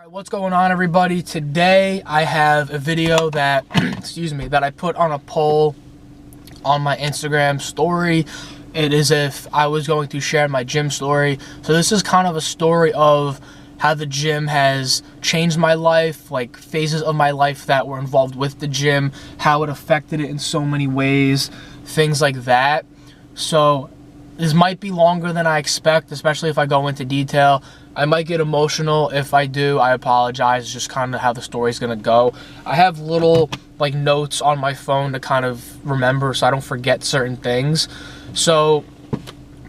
What's going on, everybody? Today I have a video that excuse me, that I put on a poll on my Instagram story. It is if I was going to share my gym story. So this is kind of a story of how the gym has changed my life, like phases of my life that were involved with the gym, how it affected it in so many ways, things like that. So this might be longer than I expect, especially if I go into detail. I might get emotional. If I do, I apologize. It's just kind of how the story's gonna go. I have little like notes on my phone to kind of remember so I don't forget certain things. So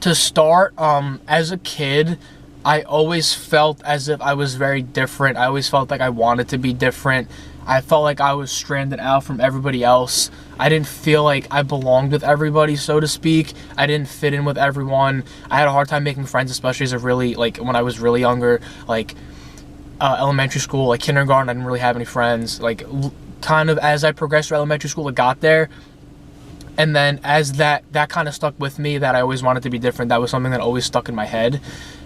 to start, as a kid, I always felt as if I was very different. I always felt like I wanted to be different. I felt like I was stranded out from everybody else. I didn't feel like I belonged with everybody, so to speak. I didn't fit in with everyone. I had a hard time making friends, especially as a really, like, when I was really younger, like, elementary school, like kindergarten, I didn't really have any friends. Like, kind of as I progressed through elementary school, it got there. And then as that kind of stuck with me, that I always wanted to be different. That was something that always stuck in my head.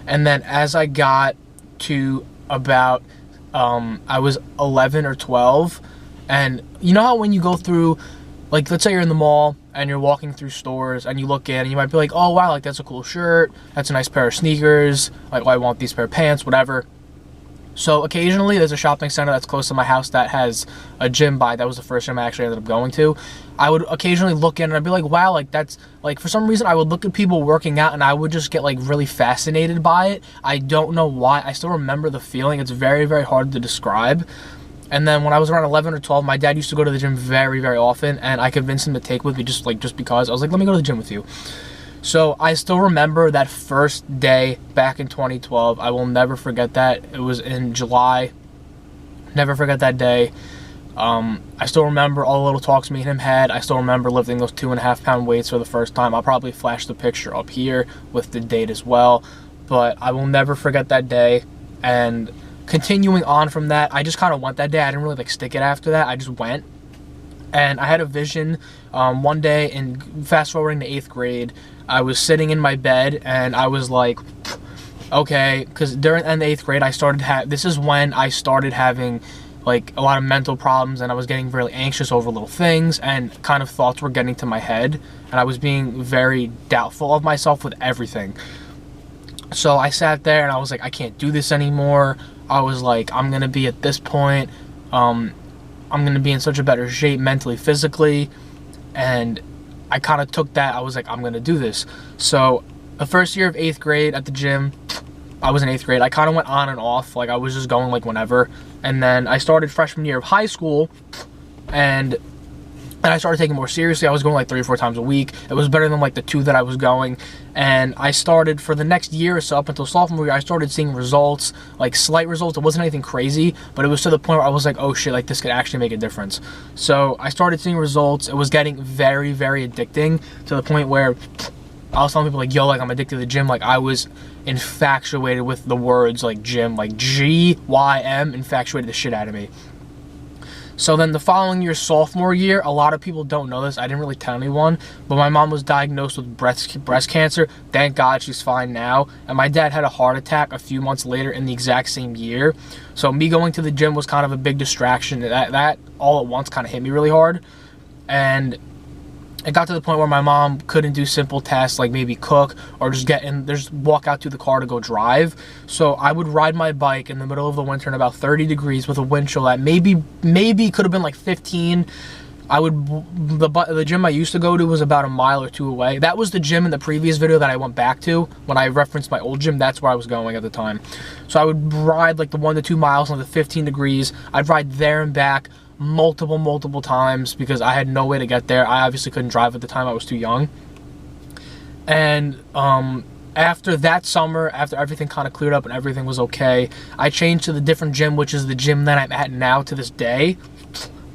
And then as I got to about, I was 11 or 12, and you know how when you go through, like, let's say you're in the mall and you're walking through stores and you look in and you might be like, oh wow, like that's a cool shirt, that's a nice pair of sneakers, like, oh, I want these pair of pants, whatever. So occasionally there's a shopping center that's close to my house that has a gym by. That was the first gym I actually ended up going to. I would occasionally look in and I'd be like, wow, like that's, like, for some reason I would look at people working out and I would just get like really fascinated by it. I don't know why. I still remember the feeling. It's very, very hard to describe. And then when I was around 11 or 12, my dad used to go to the gym very, very often, and I convinced him to take with me just because. I was like, let me go to the gym with you. So I still remember that first day back in 2012. I will never forget that. It was in July. Never forget that day. I still remember all the little talks me and him had. I still remember lifting those 2.5 pound weights for the first time. I'll probably flash the picture up here with the date as well. But I will never forget that day. And continuing on from that, I just kind of went that day. I didn't really like stick it after that. I just went. And I had a vision one day, and fast forwarding to 8th grade, I was sitting in my bed and I was like, okay, because during the 8th grade, this is when I started having like a lot of mental problems, and I was getting really anxious over little things, and kind of thoughts were getting to my head, and I was being very doubtful of myself with everything. So I sat there and I was like, I can't do this anymore. I was like, I'm gonna be at this point, I'm gonna be in such a better shape mentally, physically, and I kind of took that. I was like, I'm gonna do this. So the first year of 8th grade at the gym, I was in 8th grade. I kind of went on and off, like I was just going like whenever. And then I started freshman year of high school, and I started taking it more seriously. I was going like 3 or 4 times a week. It was better than like the 2 that I was going. And I started, for the next year or so, up until sophomore year, I started seeing results, like slight results. It wasn't anything crazy, but it was to the point where I was like, oh shit, like this could actually make a difference. So I started seeing results. It was getting very, very addicting, to the point where I was telling people like, yo, like I'm addicted to the gym. Like I was infatuated with the words like gym, like G-Y-M, infatuated the shit out of me. So then the following year, sophomore year, a lot of people don't know this. I didn't really tell anyone, but my mom was diagnosed with breast cancer. Thank God she's fine now. And my dad had a heart attack a few months later in the exact same year. So me going to the gym was kind of a big distraction. That all at once kind of hit me really hard. And it got to the point where my mom couldn't do simple tasks like maybe cook or just walk out to the car to go drive. So I would ride my bike in the middle of the winter in about 30 degrees with a wind chill that maybe could have been like 15. The gym I used to go to was about 1 mile or 2 away. That was the gym in the previous video that I went back to when I referenced my old gym. That's where I was going at the time. So I would ride like the 1 to 2 miles on the 15 degrees. I'd ride there and back multiple times because I had no way to get there. I obviously couldn't drive at the time. I was too young. And after that summer, after everything kind of cleared up and everything was okay, I changed to the different gym, which is the gym that I'm at now to this day.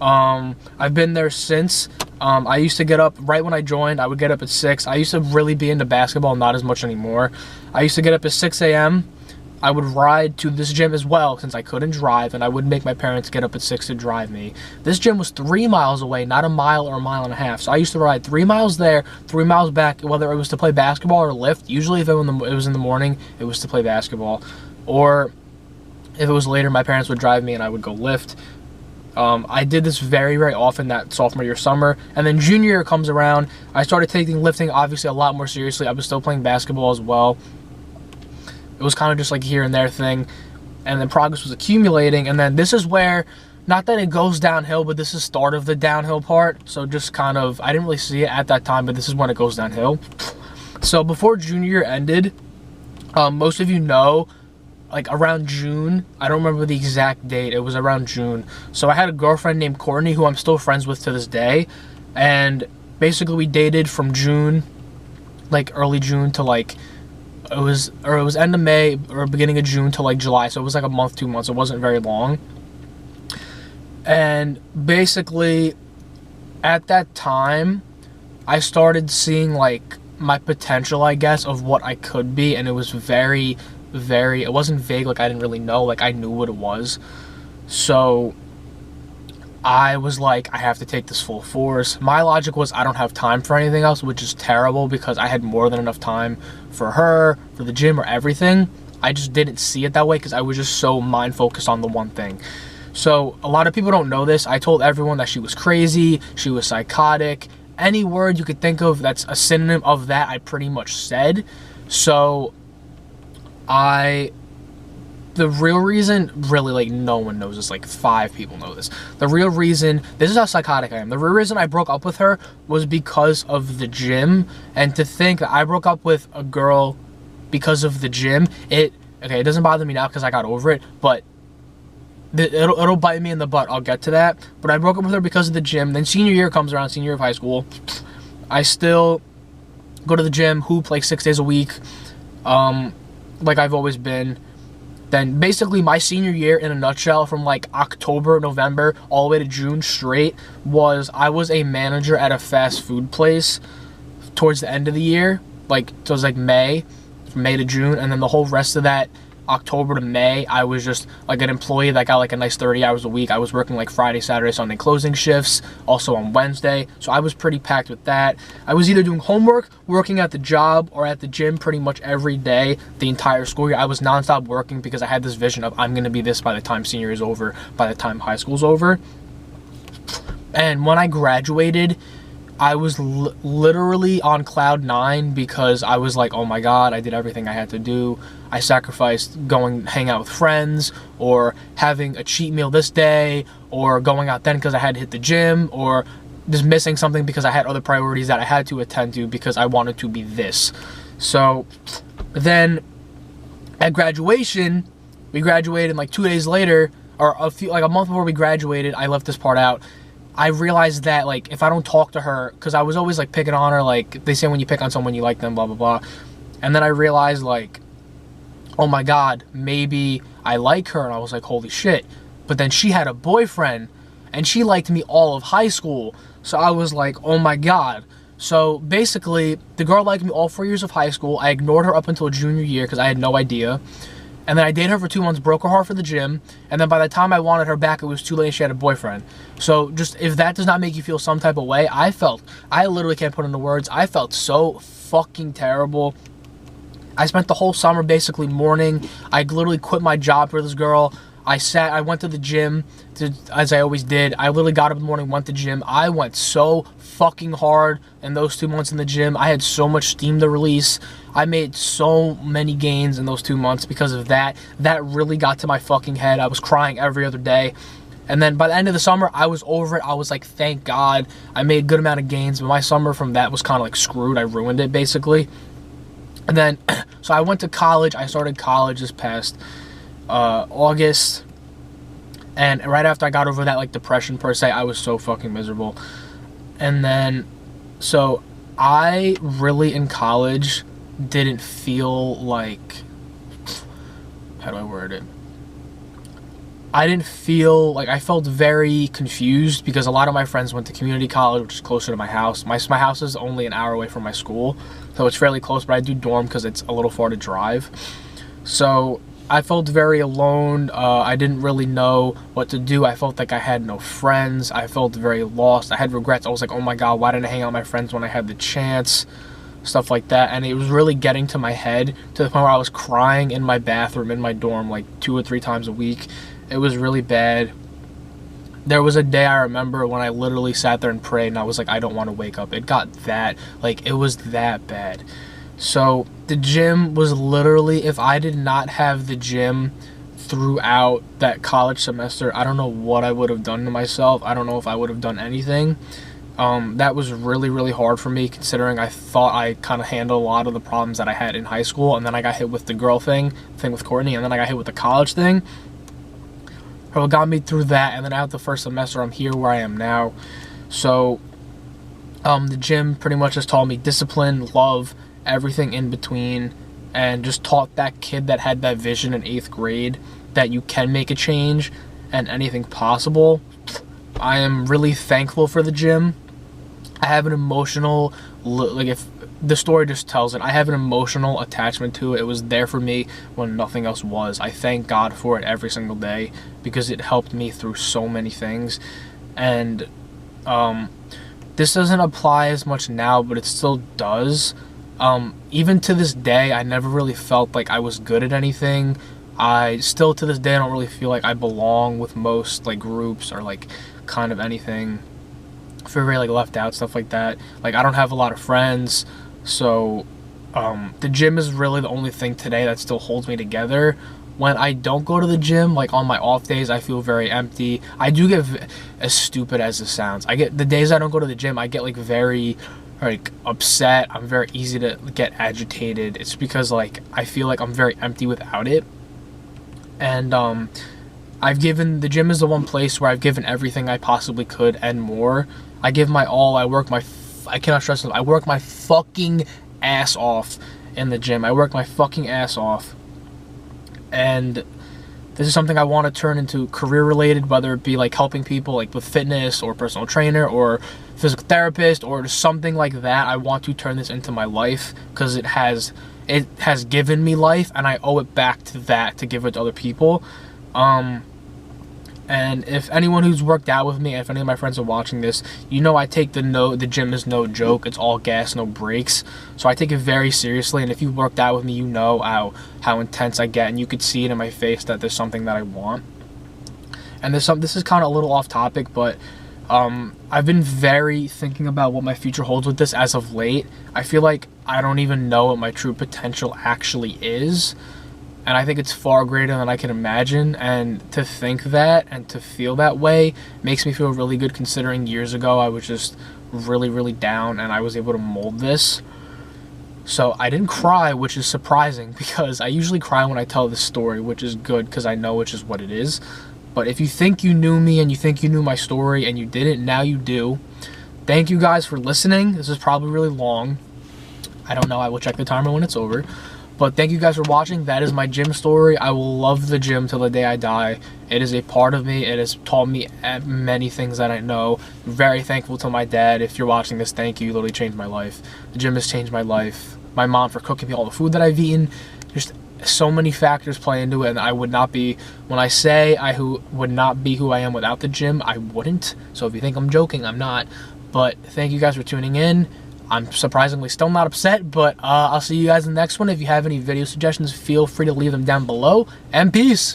I've been there since. I used to get up right when I joined. I would get up at 6. I used to really be into basketball, not as much anymore. I used to get up at 6 a.m. I would ride to this gym as well since I couldn't drive, and I wouldn't make my parents get up at 6 to drive me. This gym was 3 miles away, not 1 mile or 1.5 miles. So I used to ride 3 miles there, 3 miles back, whether it was to play basketball or lift. Usually if it was in the morning, it was to play basketball. Or If it was later, my parents would drive me and I would go lift. I did this very, very often that sophomore year summer. And then junior year comes around, I started taking lifting obviously a lot more seriously. I was still playing basketball as well. It was kind of just like here and there thing. And then progress was accumulating. And then this is where, not that it goes downhill, but this is start of the downhill part. So just kind of, I didn't really see it at that time, but this is when it goes downhill. So before junior year ended, most of you know, like around June, I don't remember the exact date, it was around June. So I had a girlfriend named Courtney who I'm still friends with to this day. And basically we dated from June, like early June to like, it was end of May or beginning of June to like July. So it was like a month, 2 months. It wasn't very long. And basically at that time, I started seeing like my potential, I guess, of what I could be. And it was very, it wasn't vague, like I didn't really know, like I knew what it was. So I was like, I have to take this full force. My logic was I don't have time for anything else, which is terrible because I had more than enough time for her, for the gym, or everything. I just didn't see it that way because I was just so mind focused on the one thing. So a lot of people don't know this. I told everyone that she was crazy, she was psychotic. Any word you could think of that's a synonym of that, I pretty much said. So the real reason, really, like, no one knows this, like 5 people know this. The real reason, this is how psychotic I am. The real reason I broke up with her was because of the gym. And to think that I broke up with a girl because of the gym, it doesn't bother me now because I got over it, but it'll bite me in the butt. I'll get to that. But I broke up with her because of the gym. Then senior year comes around, senior year of high school. I still go to the gym, hoop like 6 days a week, like I've always been. Then basically my senior year in a nutshell, from like October, November, all the way to June straight, was I was a manager at a fast food place towards the end of the year. Like, so it was like May, from May to June, and then the whole rest of that, October to May, I was just like an employee that got like a nice 30 hours a week. I was working like Friday, Saturday, Sunday closing shifts, also on Wednesday. So I was pretty packed with that. I was either doing homework, working at the job, or at the gym pretty much every day the entire school year. I was nonstop working because I had this vision of I'm going to be this by the time senior is over, by the time high school's over. And when I graduated, I was literally on cloud 9 because I was like, oh my God, I did everything I had to do. I sacrificed going hang out with friends, or having a cheat meal this day, or going out then because I had to hit the gym, or just missing something because I had other priorities that I had to attend to because I wanted to be this. So then at graduation, we graduated, and like 2 days later, or like a month before we graduated, I left this part out. I realized that, like, if I don't talk to her, because I was always, like, picking on her, like, they say when you pick on someone, you like them, blah, blah, blah. And then I realized, like, oh my God, maybe I like her. And I was like, holy shit. But then she had a boyfriend, and she liked me all of high school. So I was like, oh my God. So basically, the girl liked me all 4 years of high school. I ignored her up until junior year because I had no idea. And then I dated her for 2 months, broke her heart for the gym, and then by the time I wanted her back, it was too late and she had a boyfriend. So just, if that does not make you feel some type of way, I literally can't put into words, I felt so fucking terrible. I spent the whole summer basically mourning. I literally quit my job for this girl. I went to the gym, as I always did. I literally got up in the morning, went to the gym. I went so fucking hard in those 2 months in the gym. I had so much steam to release. I made so many gains in those 2 months because of that. That really got to my fucking head. I was crying every other day. And then by the end of the summer, I was over it. I was like, thank God. I made a good amount of gains, but my summer from that was kind of like screwed. I ruined it, basically. And then, so I went to college. I started college this past August, and right after I got over that, like, depression per se, I was so fucking miserable. And then, so I really in college didn't feel like, how do I word it? I didn't feel like, I felt very confused because a lot of my friends went to community college, which is closer to my house. My house is only an hour away from my school, so it's fairly close, but I do dorm because it's a little far to drive. So I felt very alone. I didn't really know what to do. I felt like I had no friends. I felt very lost. I had regrets. I was like, oh my God, why didn't I hang out with my friends when I had the chance? stuff like that. And it was really getting to my head to the point where I was crying in my bathroom in my dorm like 2 or 3 times a week. It was really bad. There was a day I remember when I literally sat there and prayed and I was like, I don't want to wake up. It got that, like, it was that bad. So the gym was literally, if I did not have the gym throughout that college semester, I don't know what I would have done to myself. I don't know if I would have done anything. That was really, really hard for me, considering I thought I kind of handled a lot of the problems that I had in high school, and then I got hit with the girl thing with Courtney, and then I got hit with the college thing. What got me through that, and then out the first semester, I'm here where I am now. So the gym pretty much just taught me discipline, love, everything in between, and just taught that kid that had that vision in 8th grade that you can make a change and anything possible. I am really thankful for the gym. I have an emotional, like, if the story just tells it, I have an emotional attachment to it. It was there for me when nothing else was. I thank God for it every single day because it helped me through so many things. And this doesn't apply as much now, but it still does. Even to this day, I never really felt like I was good at anything. I still, to this day, I don't really feel like I belong with most, like, groups or, like, kind of anything. I feel very, like, left out, stuff like that. Like, I don't have a lot of friends, so the gym is really the only thing today that still holds me together. When I don't go to the gym, like, on my off days, I feel very empty. I do get, as stupid as this sounds, I get, the days I don't go to the gym, I get, like, very, like, upset. I'm very easy to get agitated. It's because, like, I feel like I'm very empty without it. And I've given, the gym is the one place where I've given everything I possibly could and more. I give my all. I work my, I cannot stress it, I work my fucking ass off in the gym. I work my fucking ass off. And this is something I want to turn into career related, whether it be like helping people like with fitness or personal trainer or physical therapist or something like that. I want to turn this into my life because it has given me life, and I owe it back to that to give it to other people. And if anyone who's worked out with me, if any of my friends are watching this, you know I take the gym is no joke. It's all gas, no breaks. So I take it very seriously, and if you worked out with me, you know how intense I get, and you could see it in my face that there's something that I want. And this is kind of a little off topic, but I've been very thinking about what my future holds with this as of late. I feel like I don't even know what my true potential actually is. And I think it's far greater than I can imagine. And to think that and to feel that way makes me feel really good, considering years ago I was just really, really down and I was able to mold this. So I didn't cry, which is surprising because I usually cry when I tell this story, which is good because I know which is what it is. But if you think you knew me and you think you knew my story and you didn't, now you do. Thank you guys for listening. This is probably really long. I don't know. I will check the timer when it's over. But thank you guys for watching. That is my gym story. I will love the gym till the day I die. It is a part of me. It has taught me many things that I know. Very thankful to my dad. If you're watching this, thank you. You literally changed my life. The gym has changed my life. My mom for cooking me all the food that I've eaten. Just so many factors play into it, and I would not be, when I say would not be who I am without the gym, I wouldn't. So if you think I'm joking, I'm not. But thank you guys for tuning in. I'm surprisingly still not upset, but I'll see you guys in the next one. If you have any video suggestions, feel free to leave them down below, and peace!